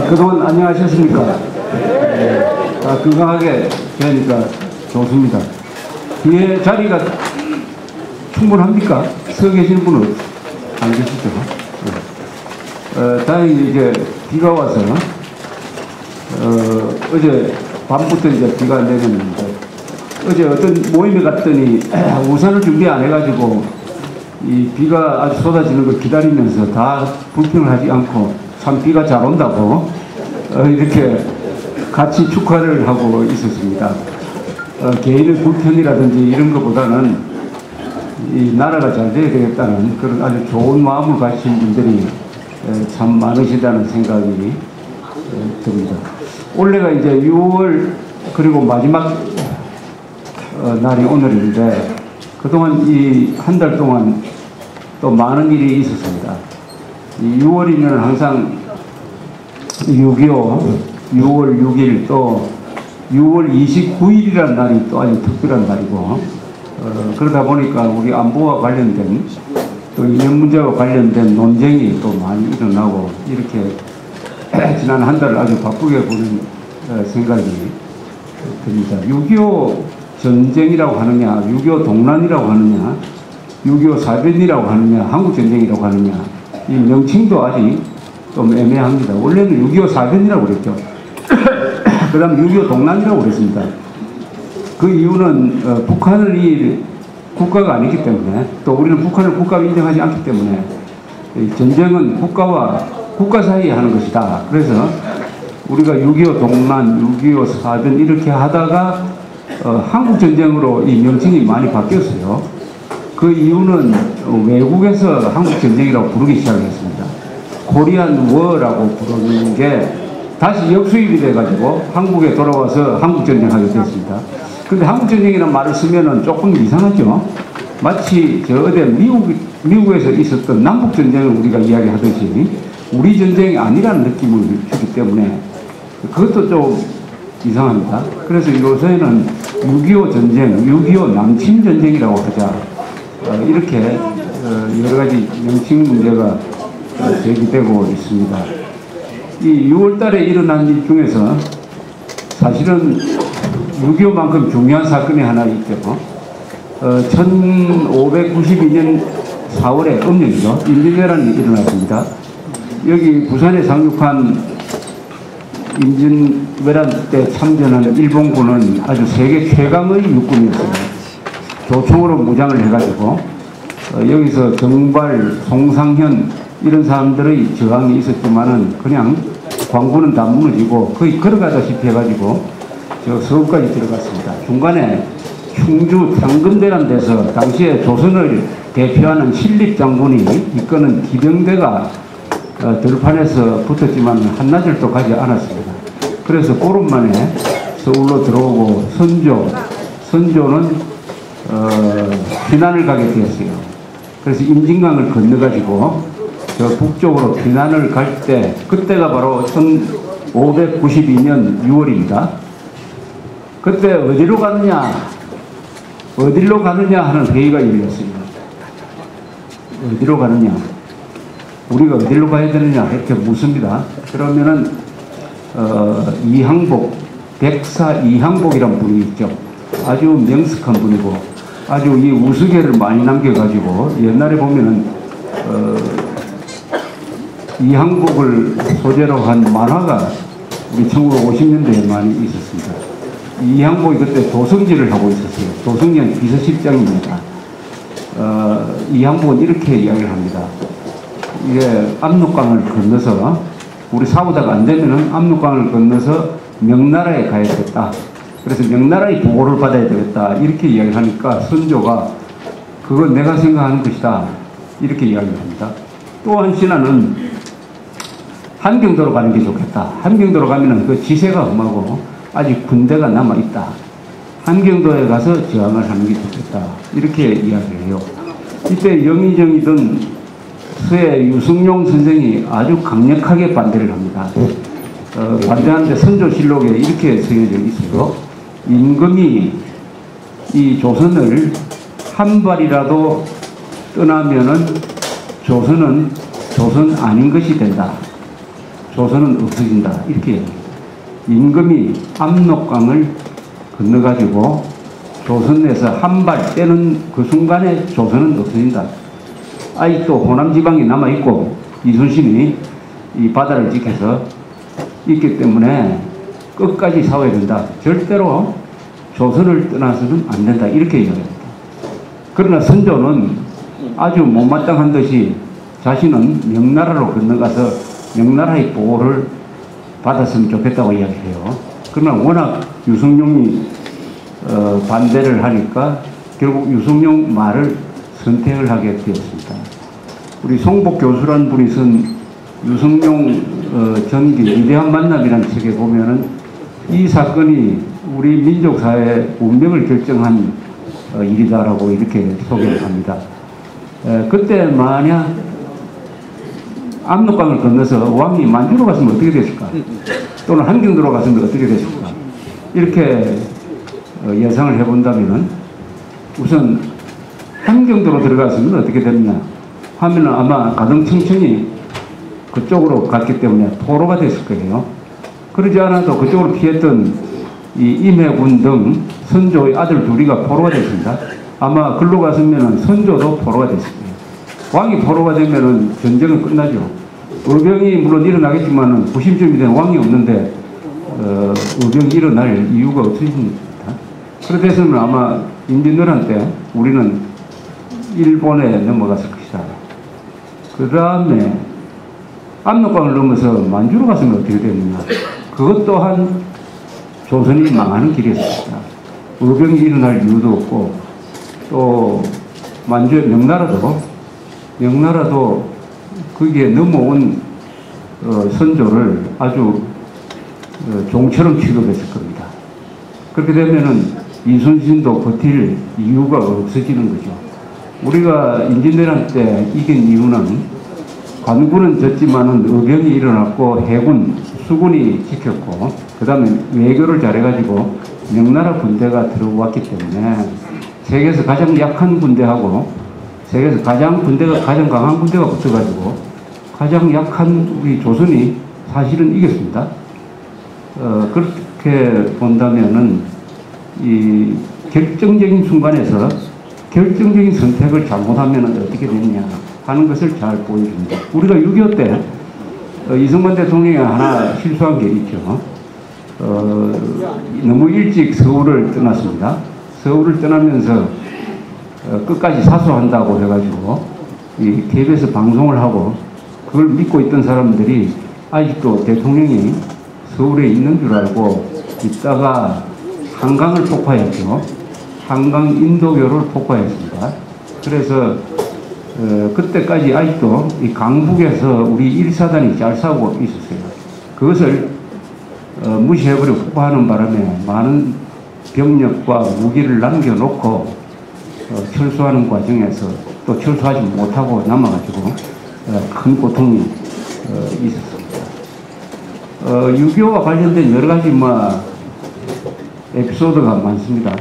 그동안 안녕하셨습니까? 건강하게 되니까 좋습니다. 뒤에 자리가 충분합니까? 서 계시는 분은 안 계시죠? 다행히 이제 비가 와서 어제 밤부터 이제 비가 내렸는데 어제 어떤 모임에 갔더니 우산을 준비 안 해가지고 이 비가 아주 쏟아지는 걸 기다리면서 다 불평을 하지 않고 참 비가 잘 온다고 이렇게 같이 축하를 하고 있었습니다. 개인의 불편이라든지 이런 것보다는 이 나라가 잘 돼야 되겠다는 그런 아주 좋은 마음을 가진 분들이 참 많으시다는 생각이 듭니다. 올해가 이제 6월 그리고 마지막 날이 오늘인데 그동안 이 한 달 동안 또 많은 일이 있었습니다. 이 6월이면 항상 6.25, 6월 6일 또 6월 29일이라는 날이 또 아주 특별한 날이고 그러다 보니까 우리 안보와 관련된 또 이념 문제와 관련된 논쟁이 또 많이 일어나고 이렇게 지난 한 달을 아주 바쁘게 보는 생각이 듭니다. 6.25 전쟁이라고 하느냐, 6.25 동란이라고 하느냐, 6.25 사변이라고 하느냐, 한국전쟁이라고 하느냐 이 명칭도 아직 좀 애매합니다. 원래는 6.25 사변이라고 그랬죠. 그 다음 6.25 동란이라고 그랬습니다. 그 이유는 북한이 국가가 아니기 때문에 또 우리는 북한을 국가로 인정하지 않기 때문에 전쟁은 국가와 국가 사이에 하는 것이다. 그래서 우리가 6.25 동란, 6.25 사변 이렇게 하다가 한국전쟁으로 이 명칭이 많이 바뀌었어요. 그 이유는 외국에서 한국전쟁이라고 부르기 시작했습니다. 코리안 워라고 부르는 게 다시 역수입이 돼가지고 한국에 돌아와서 한국전쟁하게 됐습니다. 근데 한국전쟁이라는 말을 쓰면은 조금 이상하죠. 마치 저 어디 미국에서 있었던 남북전쟁을 우리가 이야기하듯이 우리 전쟁이 아니라는 느낌을 주기 때문에 그것도 좀 이상합니다. 그래서 요새는 6.25 전쟁, 6.25 남침 전쟁이라고 하자 이렇게 여러 가지 명칭 문제가 제기되고 있습니다. 이 6월 달에 일어난 일 중에서 사실은 6.25만큼 중요한 사건이 하나 있죠. 1592년 4월에 음력이죠. 임진왜란이 일어났습니다. 여기 부산에 상륙한 임진왜란 때 참전한 일본군은 아주 세계 최강의 육군이었습니다. 조총으로 무장을 해가지고 여기서 정발, 송상현 이런 사람들의 저항이 있었지만은 그냥 광군은 다 무너지고 거의 걸어가다시피 해가지고 저 서울까지 들어갔습니다. 중간에 충주 당금대라는 데서 당시에 조선을 대표하는 신립장군이 이끄는 기병대가 들판에서 붙었지만 한나절도 가지 않았습니다. 그래서 보름만에 서울로 들어오고 선조는 피난을 가게 되었어요. 그래서 임진강을 건너가지고 저 북쪽으로 피난을 갈 때 그때가 바로 1592년 6월입니다. 그때 어디로 가느냐 하는 회의가 열렸습니다. 어디로 가느냐, 우리가 어디로 가야 되느냐 이렇게 묻습니다. 그러면은 이항복, 백사 이항복이라는 분이 있죠. 아주 명석한 분이고 아주 이 우스개를 많이 남겨가지고 옛날에 보면은 이항복을 소재로 한 만화가 우리 1950년대에 많이 있었습니다. 이항복이 그때 도성질을 하고 있었어요. 도성년 비서실장입니다. 이항복은 이렇게 이야기를 합니다. 이게 압록강을 건너서 우리 싸우다가 안 되면은 압록강을 건너서 명나라에 가야 되겠다. 그래서 명나라의 보고를 받아야 되겠다. 이렇게 이야기를 하니까 선조가 그건 내가 생각하는 것이다. 이렇게 이야기를 합니다. 또 한 신하는 한경도로 가는 게 좋겠다. 한경도로 가면은 그 지세가 험하고 아직 군대가 남아있다. 한경도에 가서 저항을 하는 게 좋겠다. 이렇게 이야기를 해요. 이때 영의정이던 서해 유승용 선생이 아주 강력하게 반대를 합니다. 반대하는데 선조실록에 이렇게 쓰여져 있어요. 임금이 이 조선을 한 발이라도 떠나면은 조선은 조선 아닌 것이 된다. 조선은 없어진다. 이렇게 얘기해요. 임금이 압록강을 건너가지고 조선에서 한 발 떼는 그 순간에 조선은 없어진다. 아직도 호남 지방이 남아있고 이순신이 이 바다를 지켜서 있기 때문에 끝까지 싸워야 된다. 절대로 조선을 떠나서는 안 된다. 이렇게 얘기합니다. 그러나 선조는 아주 못마땅한 듯이 자신은 명나라로 건너가서 명나라의 보호를 받았으면 좋겠다고 이야기해요. 그러나 워낙 유성룡이 반대를 하니까 결국 유성룡 말을 선택을 하게 되었습니다. 우리 송복 교수라는 분이 쓴 유성룡 전기 위대한 만남이라는 책에 보면은 이 사건이 우리 민족사회의 운명을 결정한 일이다라고 이렇게 소개를 합니다. 그때 만약 압록강을 건너서 왕이 만주로 갔으면 어떻게 됐을까? 또는 한경도로 갔으면 어떻게 됐을까? 이렇게 예상을 해본다면 우선 한경도로 들어갔으면 어떻게 됐냐 하면 아마 가등청천이 그쪽으로 갔기 때문에 포로가 됐을 거예요. 그러지 않아도 그쪽으로 피했던 이 임해군 등 선조의 아들 둘이가 포로가 됐습니다. 아마 글로 갔으면 선조도 포로가 됐을 거예요. 왕이 포로가 되면은 전쟁은 끝나죠. 의병이 물론 일어나겠지만은 부심점이 된 왕이 없는데 의병이 일어날 이유가 없으십니다. 그렇게 해서는 아마 임진왜란 때 우리는 일본에 넘어갔을 것이다. 그 다음에 압록강을 넘어서 만주로 갔으면 어떻게 됐느냐. 그것 또한 조선이 망하는 길이었습니다. 의병이 일어날 이유도 없고 또 만주의 명나라도 거기에 넘어온 선조를 아주 종처럼 취급했을 겁니다. 그렇게 되면은 이순신도 버틸 이유가 없어지는 거죠. 우리가 임진왜란 때 이긴 이유는 관군은 졌지만은 의병이 일어났고 해군, 수군이 지켰고 그 다음에 외교를 잘해가지고 명나라 군대가 들어왔기 때문에 세계에서 가장 약한 군대하고 세계에서 군대가 가장 강한 군대가 붙어가지고 가장 약한 우리 조선이 사실은 이겼습니다. 그렇게 본다면은 이 결정적인 순간에서 결정적인 선택을 잘못하면 어떻게 되느냐 하는 것을 잘 보여줍니다. 우리가 6.25 때 이승만 대통령이 하나 실수한 게 있죠. 너무 일찍 서울을 떠났습니다. 서울을 떠나면서 끝까지 사수한다고 해가지고 이 KBS 방송을 하고 그걸 믿고 있던 사람들이 아직도 대통령이 서울에 있는 줄 알고 있다가 한강을 폭파했죠. 한강 인도교를 폭파했습니다. 그래서 그때까지 아직도 이 강북에서 우리 1사단이 잘 싸우고 있었어요. 그것을 무시해버리고 폭파하는 바람에 많은 병력과 무기를 남겨놓고 철수하는 과정에서 또 철수하지 못하고 남아가지고 큰 고통이 있었습니다. 6.25와 관련된 여러 가지 에피소드가 많습니다.